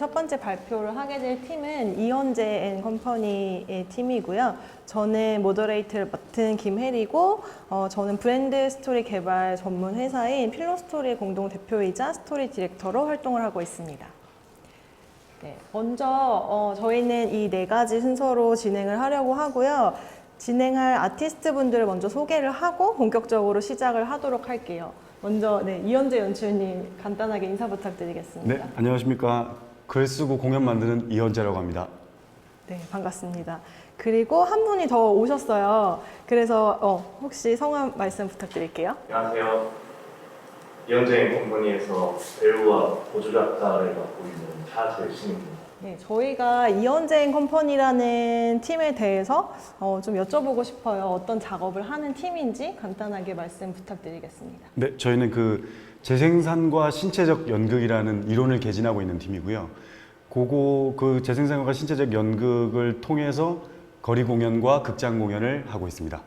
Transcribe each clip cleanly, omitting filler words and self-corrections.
첫 번째 발표를 하게 될 팀은 이현재 앤 컴퍼니의 팀이고요. 저는 모더레이터를 맡은 김혜리고, 저는 브랜드 스토리 개발 전문 회사인 필로스토리의 공동 대표이자 스토리 디렉터로 활동을 하고 있습니다. 네, 먼저 저희는 이 네 가지 순서로 진행을 하려고 하고요. 진행할 아티스트 분들을 먼저 소개를 하고 본격적으로 시작을 하도록 할게요. 먼저 이현재 연출님 간단하게 인사 부탁드리겠습니다. 네, 안녕하십니까. 글 쓰고 공연 만드는 이현재라고 합니다. 네, 반갑습니다. 그리고 한 분이 더 오셨어요. 그래서 혹시 성함 말씀 부탁드릴게요. 안녕하세요. 이현재 컴퍼니에서 배우와 보조작가를 맡고 있는 하재신입니다. 네, 저희가 이현재 컴퍼니라는 팀에 대해서 좀 여쭤보고 싶어요. 어떤 작업을 하는 팀인지 간단하게 말씀 부탁드리겠습니다. 네, 저희는 그 재생산과 신체적 연극이라는 이론을 개진하고 있는 팀이고요. 그 재생산과 신체적 연극을 통해서 거리 공연과 극장 공연을 하고 있습니다.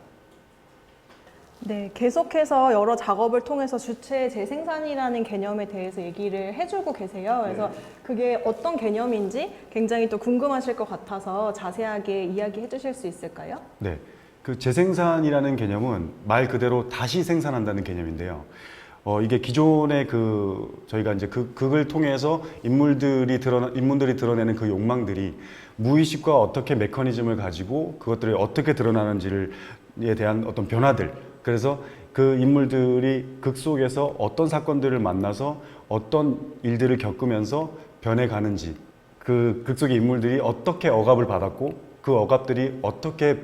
네, 계속해서 여러 작업을 통해서 주체 재생산이라는 개념에 대해서 얘기를 해주고 계세요. 그래서 그게 어떤 개념인지 굉장히 또 궁금하실 것 같아서 자세하게 이야기해 주실 수 있을까요? 네, 그 재생산이라는 개념은 말 그대로 다시 생산한다는 개념인데요. 이게 기존의 저희가 이제 극을 통해서 인물들이 드러내는 그 욕망들이 무의식과 어떻게 메커니즘을 가지고 그것들이 어떻게 드러나는지에 대한 어떤 변화들, 그래서 그 인물들이 극 속에서 어떤 사건들을 만나서 어떤 일들을 겪으면서 변해가는지, 그 극 속의 인물들이 어떻게 억압을 받았고 그 억압들이 어떻게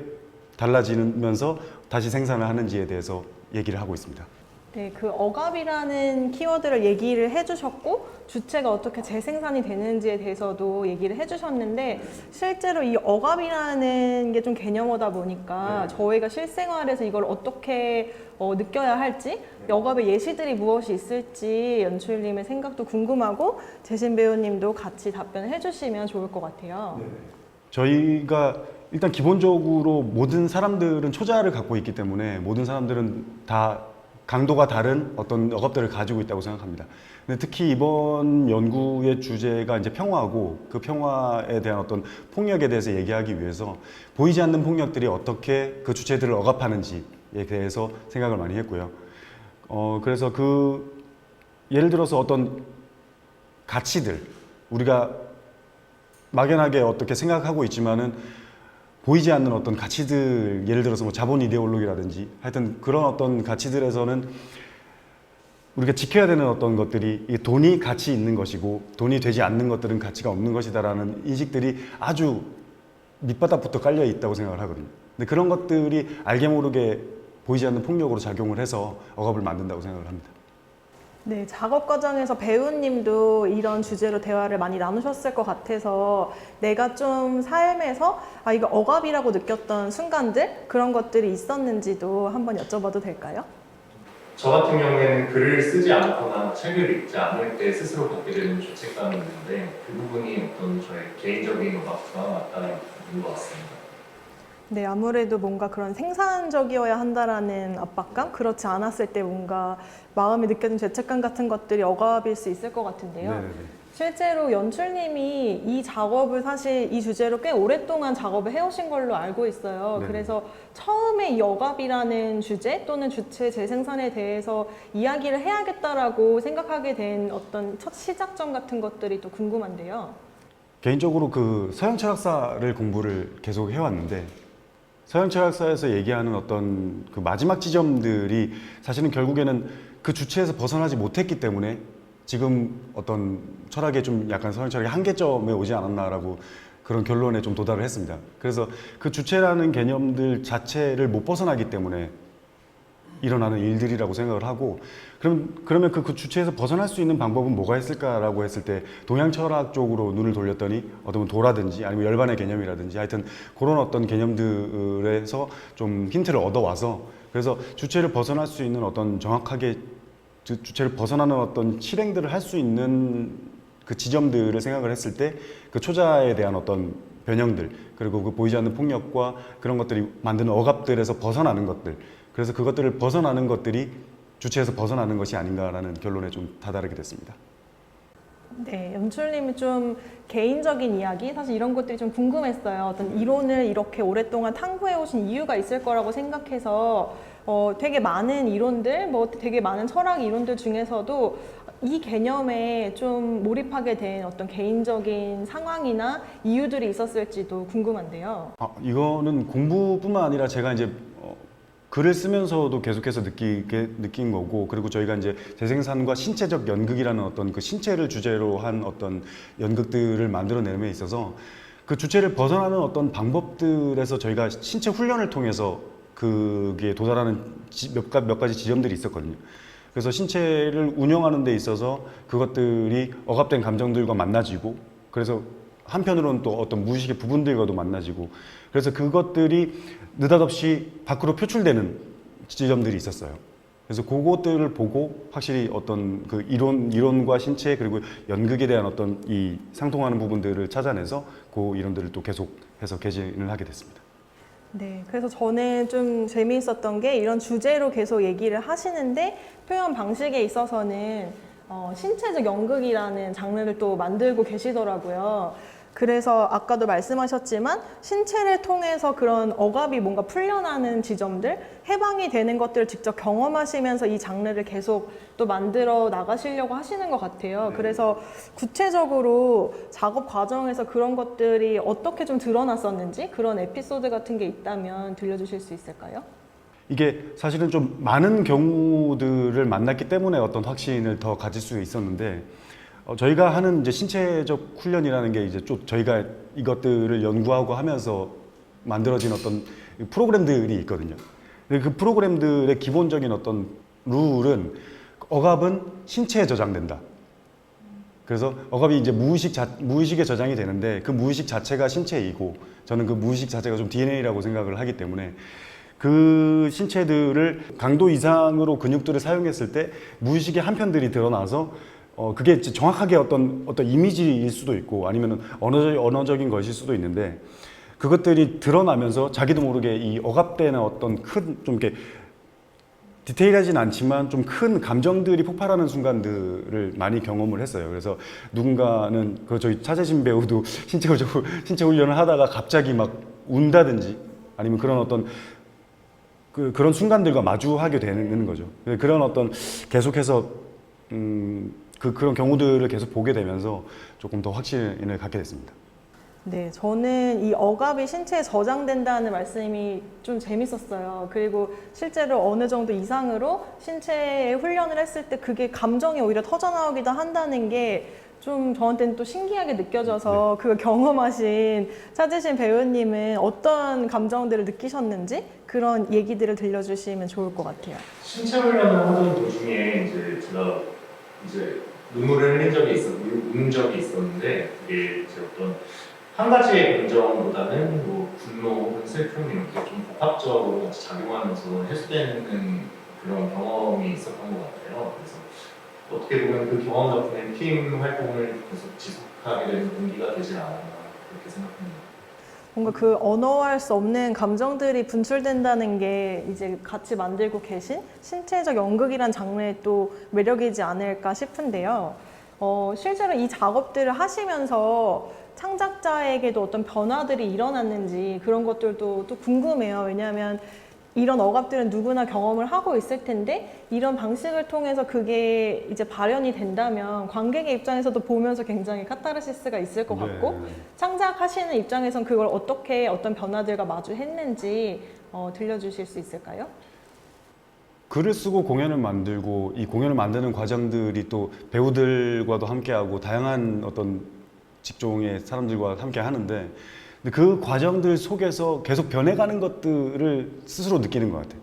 달라지면서 다시 생산을 하는지에 대해서 얘기를 하고 있습니다. 네, 그 억압이라는 키워드를 얘기를 해주셨고 주체가 어떻게 재생산이 되는지에 대해서도 얘기를 해주셨는데 실제로 이 억압이라는 게 좀 개념어다 보니까 저희가 실생활에서 이걸 어떻게 느껴야 할지 억압의 예시들이 무엇이 있을지 연출님의 생각도 궁금하고 재신 배우님도 같이 답변을 해주시면 좋을 것 같아요. 저희가 일단 기본적으로 모든 사람들은 초자를 갖고 있기 때문에 모든 사람들은 다 강도가 다른 어떤 억압들을 가지고 있다고 생각합니다. 근데 특히 이번 연구의 주제가 이제 평화고 그 평화에 대한 어떤 폭력에 대해서 얘기하기 위해서 보이지 않는 폭력들이 어떻게 그 주체들을 억압하는지에 대해서 생각을 많이 했고요. 그래서 예를 들어서 어떤 가치들, 우리가 막연하게 어떻게 생각하고 있지만은 보이지 않는 어떤 가치들, 예를 들어서 뭐 자본 이데올로기라든지 하여튼 그런 어떤 가치들에서는 우리가 지켜야 되는 어떤 것들이 이 돈이 가치 있는 것이고 돈이 되지 않는 것들은 가치가 없는 것이다라는 인식들이 아주 밑바닥부터 깔려 있다고 생각을 하거든요. 근데 그런 것들이 알게 모르게 보이지 않는 폭력으로 작용을 해서 억압을 만든다고 생각을 합니다. 네, 작업 과정에서 배우님도 이런 주제로 대화를 많이 나누셨을 것 같아서 내가 좀 삶에서 이거 억압이라고 느꼈던 순간들 그런 것들이 있었는지도 한번 여쭤봐도 될까요? 저 같은 경우에는 글을 쓰지 않거나 책을 읽지 않을 때 스스로 갖게 되는 죄책감이 있는데 그 부분이 어떤 저의 개인적인 억압과 맞닿는 것 같습니다. 네, 아무래도 뭔가 그런 생산적이어야 한다라는 압박감? 그렇지 않았을 때 뭔가 마음에 느껴진 죄책감 같은 것들이 억압일 수 있을 것 같은데요. 네네네. 실제로 연출님이 이 작업을 사실 이 주제로 꽤 오랫동안 작업을 해오신 걸로 알고 있어요. 네네. 그래서 처음에 이 억압이라는 주제 또는 주체 재생산에 대해서 이야기를 해야겠다라고 생각하게 된 어떤 첫 시작점 같은 것들이 또 궁금한데요. 개인적으로 그 서양 철학사를 공부를 계속 해왔는데 서양 철학사에서 얘기하는 어떤 그 마지막 지점들이 사실은 결국에는 그 주체에서 벗어나지 못했기 때문에 지금 어떤 철학에 좀 약간 서양 철학의 한계점에 오지 않았나라고 그런 결론에 좀 도달을 했습니다. 그래서 그 주체라는 개념들 자체를 못 벗어나기 때문에 일어나는 일들이라고 생각을 하고 그러면 그 주체에서 벗어날 수 있는 방법은 뭐가 있을까라고 했을 때 동양 철학 쪽으로 눈을 돌렸더니 어떤 도라든지 아니면 열반의 개념이라든지 하여튼 그런 어떤 개념들에서 좀 힌트를 얻어와서 그래서 주체를 벗어날 수 있는 어떤 정확하게 주체를 벗어나는 어떤 실행들을 할 수 있는 그 지점들을 생각을 했을 때 그 초자에 대한 어떤 변형들 그리고 그 보이지 않는 폭력과 그런 것들이 만드는 억압들에서 벗어나는 것들 그래서 그것들을 벗어나는 것들이 주체에서 벗어나는 것이 아닌가라는 결론에 좀 다다르게 됐습니다. 네, 연출님이 좀 개인적인 이야기, 사실 이런 것들이 좀 궁금했어요. 어떤 이론을 이렇게 오랫동안 탐구해 오신 이유가 있을 거라고 생각해서 되게 많은 이론들, 뭐 되게 많은 철학 이론들 중에서도 이 개념에 좀 몰입하게 된 어떤 개인적인 상황이나 이유들이 있었을지도 궁금한데요. 이거는 공부뿐만 아니라 제가 이제 글을 쓰면서도 계속해서 느낀 거고, 그리고 저희가 이제 재생산과 신체적 연극이라는 어떤 그 신체를 주제로 한 어떤 연극들을 만들어내는 데 있어서 그 주체를 벗어나는 어떤 방법들에서 저희가 신체 훈련을 통해서 그게 도달하는 몇 가지 지점들이 있었거든요. 그래서 신체를 운영하는 데 있어서 그것들이 억압된 감정들과 만나지고, 그래서 한편으로는 또 어떤 무의식의 부분들과도 만나지고, 그래서 그것들이 느닷없이 밖으로 표출되는 지점들이 있었어요. 그래서 그것들을 보고 확실히 어떤 그 이론과 신체 그리고 연극에 대한 어떤 이 상통하는 부분들을 찾아내서 그 이론들을 또 계속해서 개진을 하게 됐습니다. 네, 그래서 저는 좀 재미있었던 게 이런 주제로 계속 얘기를 하시는데 표현 방식에 있어서는 신체적 연극이라는 장르를 또 만들고 계시더라고요. 그래서 아까도 말씀하셨지만 신체를 통해서 그런 억압이 뭔가 풀려나는 지점들, 해방이 되는 것들을 직접 경험하시면서 이 장르를 계속 또 만들어 나가시려고 하시는 것 같아요. 그래서 구체적으로 작업 과정에서 그런 것들이 어떻게 좀 드러났었는지 그런 에피소드 같은 게 있다면 들려주실 수 있을까요? 이게 사실은 좀 많은 경우들을 만났기 때문에 어떤 확신을 더 가질 수 있었는데, 저희가 하는 이제 신체적 훈련이라는 게 이제 좀 저희가 이것들을 연구하고 하면서 만들어진 어떤 프로그램들이 있거든요. 근데 그 프로그램들의 기본적인 어떤 룰은 억압은 신체에 저장된다. 그래서 억압이 이제 무의식에 저장이 되는데 그 무의식 자체가 신체이고, 저는 그 무의식 자체가 좀 DNA라고 생각을 하기 때문에 그 신체들을 강도 이상으로 근육들을 사용했을 때 무의식의 한편들이 드러나서 그게 정확하게 어떤 이미지일 수도 있고 아니면 언어적인 것일 수도 있는데, 그것들이 드러나면서 자기도 모르게 이 억압되는 어떤 큰 좀 이렇게 디테일하진 않지만 좀 큰 감정들이 폭발하는 순간들을 많이 경험을 했어요. 그래서 누군가는 저희 차재신 배우도 신체 훈련을 하다가 갑자기 막 운다든지 아니면 그런 어떤 그런 순간들과 마주하게 되는 거죠. 그런 어떤 계속해서 그런 경우들을 계속 보게 되면서 조금 더 확신을 갖게 됐습니다. 네, 저는 이 억압이 신체에 저장된다는 말씀이 좀 재밌었어요. 그리고 실제로 어느 정도 이상으로 신체에 훈련을 했을 때 그게 감정이 오히려 터져나오기도 한다는 게 좀 저한테는 또 신기하게 느껴져서 그걸 경험하신 차재신 배우님은 어떤 감정들을 느끼셨는지 그런 얘기들을 들려주시면 좋을 것 같아요. 신체 훈련을 하던 도중에 제가 눈물을 흘린 적이 운 적이 있었는데, 그게 이제 어떤 한 가지의 감정보다는 뭐 분노 혹은 슬픔 이렇게 좀 복합적으로 같이 작용하면서 해소되는 그런 경험이 있었던 것 같아요. 그래서 어떻게 보면 그 경험 덕분에 팀 활동을 계속 지속하게 되는 동기가 되지 않았나 그렇게 생각합니다. 뭔가 그 언어할 수 없는 감정들이 분출된다는 게 이제 같이 만들고 계신 신체적 연극이란 장르의 또 매력이지 않을까 싶은데요. 실제로 이 작업들을 하시면서 창작자에게도 어떤 변화들이 일어났는지 그런 것들도 또 궁금해요. 왜냐하면 이런 억압들은 누구나 경험을 하고 있을 텐데 이런 방식을 통해서 그게 이제 발현이 된다면 관객의 입장에서도 보면서 굉장히 카타르시스가 있을 것 같고 창작하시는 입장에선 그걸 어떻게 어떤 변화들과 마주했는지 들려주실 수 있을까요? 글을 쓰고 공연을 만들고 이 공연을 만드는 과정들이 또 배우들과도 함께하고 다양한 어떤 직종의 사람들과 함께 하는데, 근데 그 과정들 속에서 계속 변해가는 것들을 스스로 느끼는 것 같아요.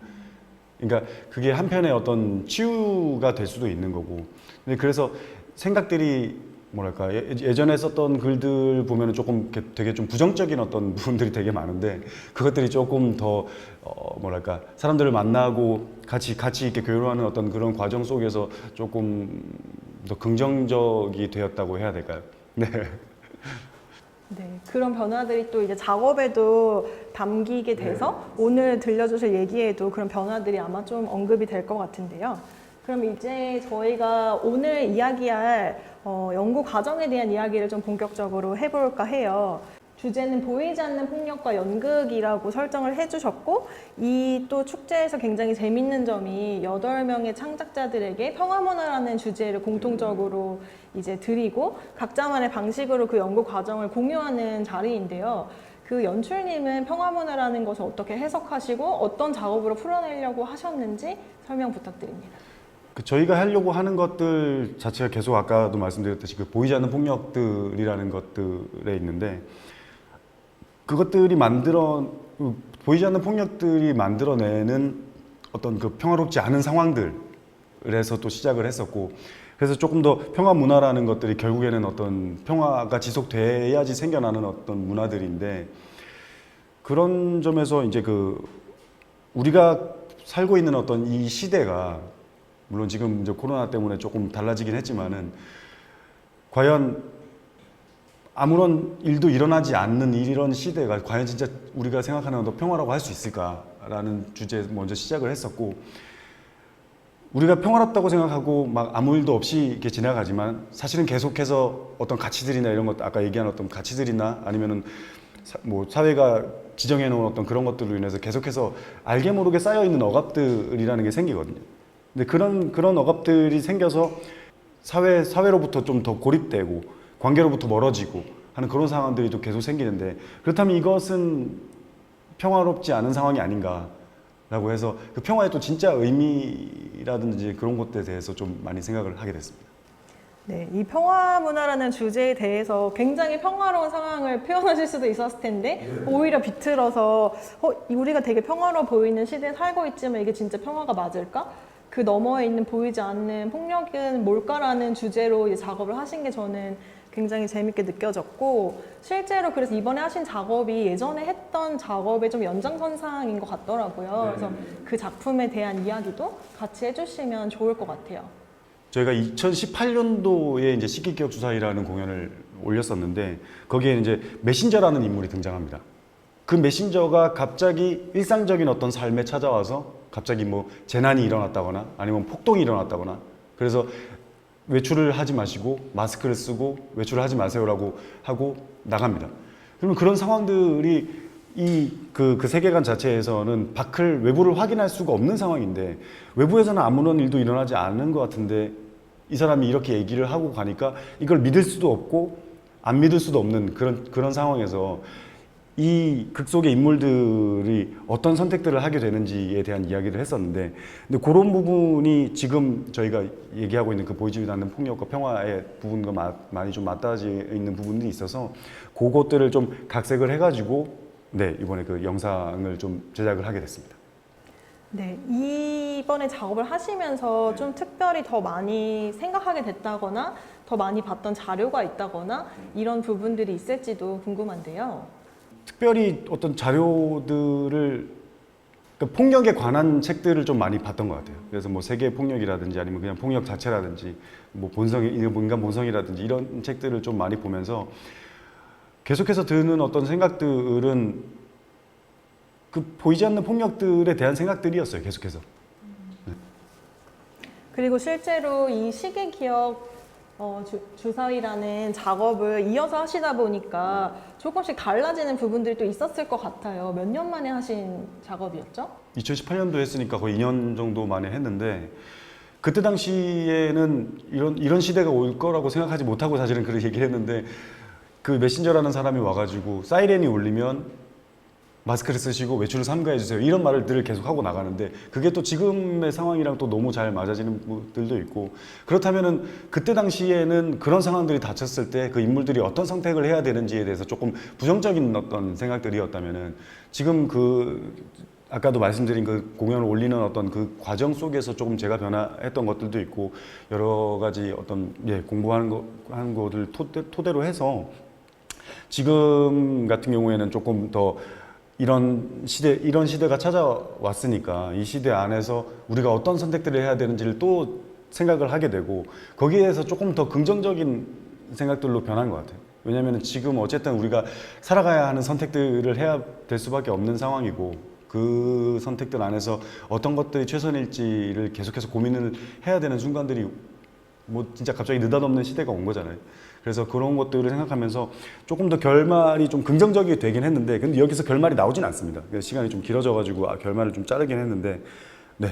그러니까 그게 한편의 어떤 치유가 될 수도 있는 거고. 근데 그래서 생각들이 뭐랄까 예전에 썼던 글들 보면은 조금 되게 좀 부정적인 어떤 부분들이 되게 많은데 그것들이 조금 더 뭐랄까 사람들을 만나고 같이 이렇게 교류하는 어떤 그런 과정 속에서 조금 더 긍정적이 되었다고 해야 될까요? 네. 네, 그런 변화들이 또 이제 작업에도 담기게 돼서 오늘 들려주실 얘기에도 그런 변화들이 아마 좀 언급이 될 것 같은데요. 그럼 이제 저희가 오늘 이야기할 연구 과정에 대한 이야기를 좀 본격적으로 해볼까 해요. 주제는 보이지 않는 폭력과 연극이라고 설정을 해주셨고, 이 또 축제에서 굉장히 재밌는 점이 8명의 창작자들에게 평화문화라는 주제를 공통적으로 이제 드리고 각자만의 방식으로 그 연구 과정을 공유하는 자리인데요. 그 연출님은 평화문화라는 것을 어떻게 해석하시고 어떤 작업으로 풀어내려고 하셨는지 설명 부탁드립니다. 저희가 하려고 하는 것들 자체가 계속 아까도 말씀드렸듯이 그 보이지 않는 폭력들이라는 것들에 있는데, 그것들이 보이지 않는 폭력들이 만들어내는 어떤 그 평화롭지 않은 상황들에서 또 시작을 했었고, 그래서 조금 더 평화 문화라는 것들이 결국에는 어떤 평화가 지속돼야지 생겨나는 어떤 문화들인데, 그런 점에서 이제 우리가 살고 있는 어떤 이 시대가, 물론 지금 이제 코로나 때문에 조금 달라지긴 했지만은, 과연 아무런 일도 일어나지 않는 이런 시대가 과연 진짜 우리가 생각하는 어떤 평화라고 할 수 있을까라는 주제에서 먼저 시작을 했었고, 우리가 평화롭다고 생각하고 막 아무 일도 없이 이렇게 지나가지만 사실은 계속해서 어떤 가치들이나 이런 것, 아까 얘기한 어떤 가치들이나 아니면은 사회가 지정해 놓은 어떤 그런 것들로 인해서 계속해서 알게 모르게 쌓여 있는 억압들이라는 게 생기거든요. 근데 그런 억압들이 생겨서 사회로부터 좀 더 고립되고 관계로부터 멀어지고 하는 그런 상황들이 또 계속 생기는데, 그렇다면 이것은 평화롭지 않은 상황이 아닌가라고 해서 그 평화의 또 진짜 의미라든지 그런 것들에 대해서 좀 많이 생각을 하게 됐습니다. 네, 이 평화 문화라는 주제에 대해서 굉장히 평화로운 상황을 표현하실 수도 있었을 텐데 오히려 비틀어서 우리가 되게 평화로워 보이는 시대에 살고 있지만 이게 진짜 평화가 맞을까? 그 너머에 있는 보이지 않는 폭력은 뭘까라는 주제로 이제 작업을 하신 게 저는 굉장히 재밌게 느껴졌고, 실제로 그래서 이번에 하신 작업이 예전에 했던 작업의 좀 연장선상인 것 같더라고요. 그래서 그 작품에 대한 이야기도 같이 해주시면 좋을 것 같아요. 저희가 2018년도에 이제 시기기억주사위라는 공연을 올렸었는데, 거기에 이제 메신저라는 인물이 등장합니다. 그 메신저가 갑자기 일상적인 어떤 삶에 찾아와서 갑자기 재난이 일어났다거나 아니면 폭동이 일어났다거나, 그래서 외출을 하지 마시고 마스크를 쓰고 외출을 하지 마세요라고 하고 나갑니다. 그러면 그런 상황들이 그 세계관 자체에서는 외부를 확인할 수가 없는 상황인데, 외부에서는 아무런 일도 일어나지 않는 것 같은데 이 사람이 이렇게 얘기를 하고 가니까 이걸 믿을 수도 없고 안 믿을 수도 없는 그런 상황에서 이 극 속의 인물들이 어떤 선택들을 하게 되는지에 대한 이야기를 했었는데, 근데 그런 부분이 지금 저희가 얘기하고 있는 그 보이지 않는 폭력과 평화의 부분과 많이 좀 맞닿아져 있는 부분들이 있어서 그것들을 좀 각색을 해가지고 이번에 그 영상을 좀 제작을 하게 됐습니다. 네, 이번에 작업을 하시면서 좀 특별히 더 많이 생각하게 됐다거나 더 많이 봤던 자료가 있다거나 이런 부분들이 있을지도 궁금한데요. 특별히 어떤 자료들을, 그러니까 폭력에 관한 책들을 좀 많이 봤던 것 같아요. 그래서 세계 폭력이라든지 아니면 그냥 폭력 자체라든지 인간 본성이라든지 이런 책들을 좀 많이 보면서 계속해서 드는 어떤 생각들은 그 보이지 않는 폭력들에 대한 생각들이었어요. 계속해서. 그리고 실제로 이 시기기억 주사위라는 작업을 이어서 하시다 보니까 조금씩 달라지는 부분들이 또 있었을 것 같아요. 몇 년 만에 하신 작업이었죠? 2018년도 했으니까 거의 2년 정도 만에 했는데, 그때 당시에는 이런 시대가 올 거라고 생각하지 못하고 사실은 그렇게 얘기를 했는데, 그 메신저라는 사람이 와가지고 사이렌이 울리면 마스크를 쓰시고 외출을 삼가해 주세요, 이런 말들을 계속 하고 나가는데, 그게 또 지금의 상황이랑 또 너무 잘 맞아지는 분들도 있고, 그렇다면은 그때 당시에는 그런 상황들이 닥쳤을 때 그 인물들이 어떤 선택을 해야 되는지에 대해서 조금 부정적인 어떤 생각들이었다면은, 지금 아까도 말씀드린 그 공연을 올리는 어떤 그 과정 속에서 조금 제가 변화했던 것들도 있고, 여러 가지 어떤 공부하는 것들 토대로 해서 지금 같은 경우에는 조금 더 이런 시대가 찾아왔으니까 이 시대 안에서 우리가 어떤 선택들을 해야 되는지를 또 생각을 하게 되고, 거기에서 조금 더 긍정적인 생각들로 변한 것 같아요. 왜냐하면 지금 어쨌든 우리가 살아가야 하는 선택들을 해야 될 수밖에 없는 상황이고, 그 선택들 안에서 어떤 것들이 최선일지를 계속해서 고민을 해야 되는 순간들이 뭐 진짜 갑자기 느닷없는 시대가 온 거잖아요. 그래서 그런 것들을 생각하면서 조금 더 결말이 좀 긍정적이 되긴 했는데, 근데 여기서 결말이 나오진 않습니다. 시간이 좀 길어져가지고 결말을 좀 자르긴 했는데, 네.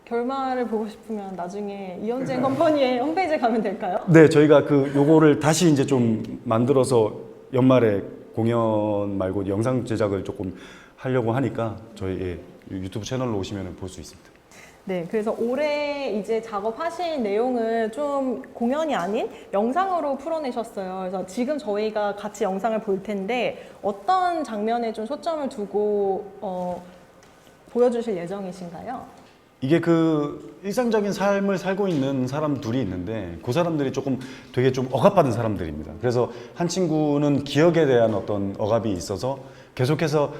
결말을 보고 싶으면 나중에 이현재 컴퍼니의 홈페이지에 가면 될까요? 네, 저희가 요거를 다시 이제 좀 만들어서 연말에 공연 말고 영상 제작을 조금 하려고 하니까 저희 유튜브 채널로 오시면 볼 수 있습니다. 네, 그래서 올해 이제 작업하신 내용을 좀 공연이 아닌 영상으로 풀어내셨어요. 그래서 지금 저희가 같이 영상을 볼 텐데 어떤 장면에 좀 초점을 두고 보여주실 예정이신가요? 이게 일상적인 삶을 살고 있는 사람 둘이 있는데 그 사람들이 되게 좀 억압받은 사람들입니다. 그래서 한 친구는 기억에 대한 어떤 억압이 있어서 계속해서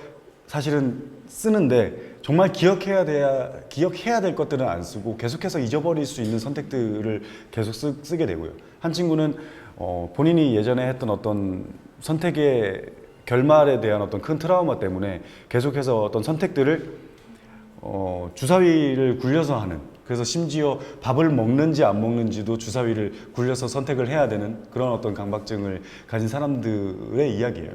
사실은 쓰는데 정말 기억해야 될 것들은 안 쓰고 계속해서 잊어버릴 수 있는 선택들을 계속 쓰게 되고요. 한 친구는 본인이 예전에 했던 어떤 선택의 결말에 대한 어떤 큰 트라우마 때문에 계속해서 어떤 선택들을 주사위를 굴려서 하는, 그래서 심지어 밥을 먹는지 안 먹는지도 주사위를 굴려서 선택을 해야 되는 그런 어떤 강박증을 가진 사람들의 이야기예요.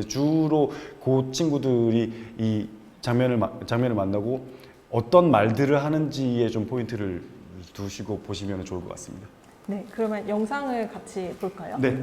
주로 그 친구들이 이 장면을 만나고 어떤 말들을 하는지에 좀 포인트를 두시고 보시면 좋을 것 같습니다. 네, 그러면 영상을 같이 볼까요? 네.